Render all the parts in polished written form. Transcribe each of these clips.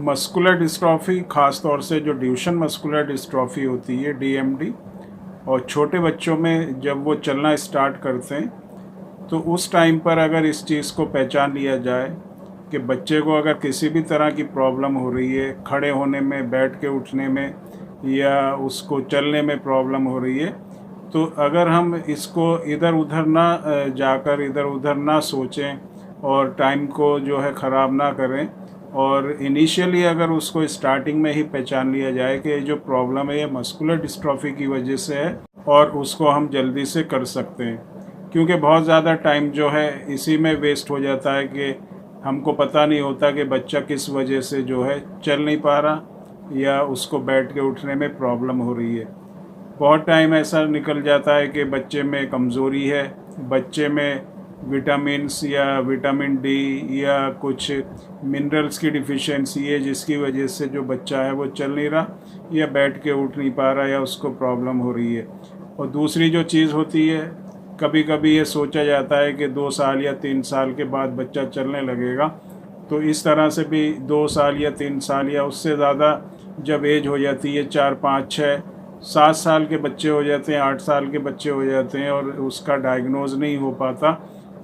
Muscular dystrophy, ख़ास तौर से जो ड्यूशेन मस्कुलर डिस्ट्रॉफी होती है डीएमडी, और छोटे बच्चों में जब वो चलना स्टार्ट करते हैं तो उस टाइम पर अगर इस चीज़ को पहचान लिया जाए कि बच्चे को अगर किसी भी तरह की प्रॉब्लम हो रही है, खड़े होने में, बैठ के उठने में, या उसको चलने में प्रॉब्लम हो रही है, तो अगर हम इसको इधर उधर ना जाकर इधर उधर ना सोचें और टाइम को जो है ख़राब ना करें, और इनिशियली अगर उसको स्टार्टिंग में ही पहचान लिया जाए कि जो प्रॉब्लम है ये मस्कुलर डिस्ट्रॉफी की वजह से है, और उसको हम जल्दी से कर सकते हैं। क्योंकि बहुत ज़्यादा टाइम जो है इसी में वेस्ट हो जाता है कि हमको पता नहीं होता कि बच्चा किस वजह से जो है चल नहीं पा रहा या उसको बैठ के उठने में प्रॉब्लम हो रही है। बहुत टाइम ऐसा निकल जाता है कि बच्चे में कमज़ोरी है, बच्चे में विटामिन्स या विटामिन डी या कुछ मिनरल्स की डिफिशिएंसी है, जिसकी वजह से जो बच्चा है वो चल नहीं रहा या बैठ के उठ नहीं पा रहा या उसको प्रॉब्लम हो रही है। और दूसरी जो चीज़ होती है, कभी कभी ये सोचा जाता है कि 2 साल या 3 साल के बाद बच्चा चलने लगेगा, तो इस तरह से भी 2 साल या 3 साल या उससे ज़्यादा जब एज हो जाती है, 4, 5, 6, 7 साल के बच्चे हो जाते हैं, 8 साल के बच्चे हो जाते हैं और उसका डायग्नोज नहीं हो पाता,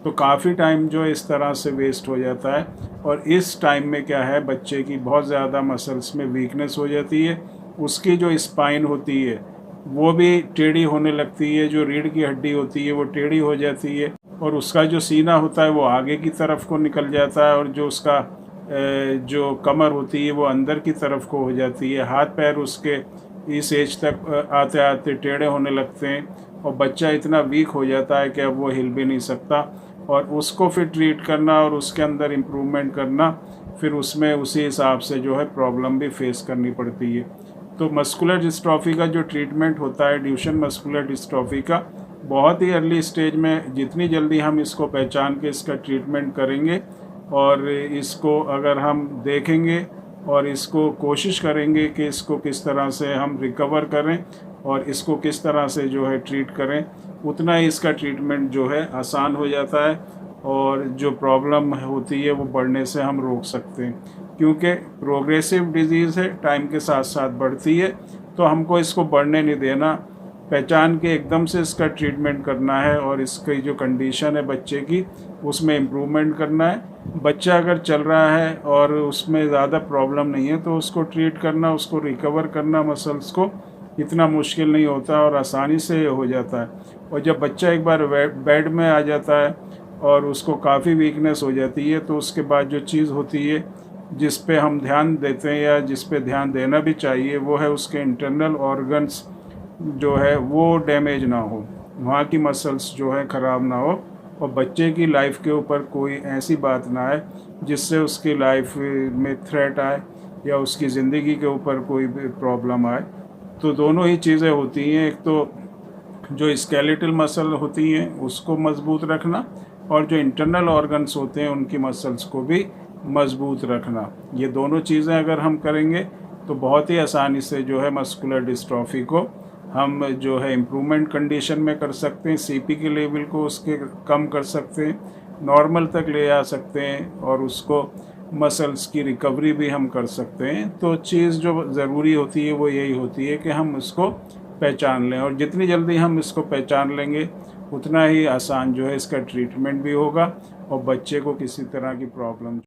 तो काफ़ी टाइम जो इस तरह से वेस्ट हो जाता है। और इस टाइम में क्या है, बच्चे की बहुत ज़्यादा मसल्स में वीकनेस हो जाती है, उसकी जो स्पाइन होती है वो भी टेढ़ी होने लगती है, जो रीढ़ की हड्डी होती है वो टेढ़ी हो जाती है, और उसका जो सीना होता है वो आगे की तरफ को निकल जाता है, और जो उसका जो कमर होती है वो अंदर की तरफ को हो जाती है। हाथ पैर उसके इस एज तक आते आते टेढ़े होने लगते हैं, और बच्चा इतना वीक हो जाता है कि अब वो हिल भी नहीं सकता, और उसको फिर ट्रीट करना और उसके अंदर इम्प्रूवमेंट करना, फिर उसमें उसी हिसाब से जो है प्रॉब्लम भी फेस करनी पड़ती है। तो मस्कुलर डिस्ट्रॉफी का जो ट्रीटमेंट होता है, ड्यूशेन मस्कुलर डिस्ट्रॉफी का, बहुत ही अर्ली स्टेज में जितनी जल्दी हम इसको पहचान के इसका ट्रीटमेंट करेंगे और इसको अगर हम देखेंगे और इसको कोशिश करेंगे कि इसको किस तरह से हम रिकवर करें और इसको किस तरह से जो है ट्रीट करें, उतना ही इसका ट्रीटमेंट जो है आसान हो जाता है, और जो प्रॉब्लम होती है वो बढ़ने से हम रोक सकते हैं। क्योंकि प्रोग्रेसिव डिजीज़ है, टाइम के साथ साथ बढ़ती है, तो हमको इसको बढ़ने नहीं देना, पहचान के एकदम से इसका ट्रीटमेंट करना है, और इसकी जो कंडीशन है बच्चे की उसमें इम्प्रूवमेंट करना है। बच्चा अगर चल रहा है और उसमें ज़्यादा प्रॉब्लम नहीं है तो उसको ट्रीट करना, उसको रिकवर करना मसल्स को, इतना मुश्किल नहीं होता और आसानी से हो जाता है। और जब बच्चा एक बार बेड में आ जाता है और उसको काफ़ी वीकनेस हो जाती है, तो उसके बाद जो चीज़ होती है जिस पे हम ध्यान देते हैं या जिस पे ध्यान देना भी चाहिए, वो है उसके इंटरनल ऑर्गन्स जो है वो डैमेज ना हो, वहाँ की मसल्स जो है ख़राब ना हो, और बच्चे की लाइफ के ऊपर कोई ऐसी बात ना आए जिससे उसकी लाइफ में थ्रेट आए या उसकी ज़िंदगी के ऊपर कोई भी प्रॉब्लम आए। तो दोनों ही चीज़ें होती हैं, एक तो जो स्केलेटल मसल होती हैं उसको मजबूत रखना, और जो इंटरनल ऑर्गन्स होते हैं उनकी मसल्स को भी मजबूत रखना। ये दोनों चीज़ें अगर हम करेंगे तो बहुत ही आसानी से जो है मस्कुलर डिस्ट्रॉफी को हम जो है इम्प्रूवमेंट कंडीशन में कर सकते हैं, सीपी के लेवल को उसके कम कर सकते हैं, नॉर्मल तक ले आ सकते हैं, और उसको मसल्स की रिकवरी भी हम कर सकते हैं। तो चीज़ जो ज़रूरी होती है वो यही होती है कि हम इसको पहचान लें, और जितनी जल्दी हम इसको पहचान लेंगे उतना ही आसान जो है इसका ट्रीटमेंट भी होगा, और बच्चे को किसी तरह की प्रॉब्लम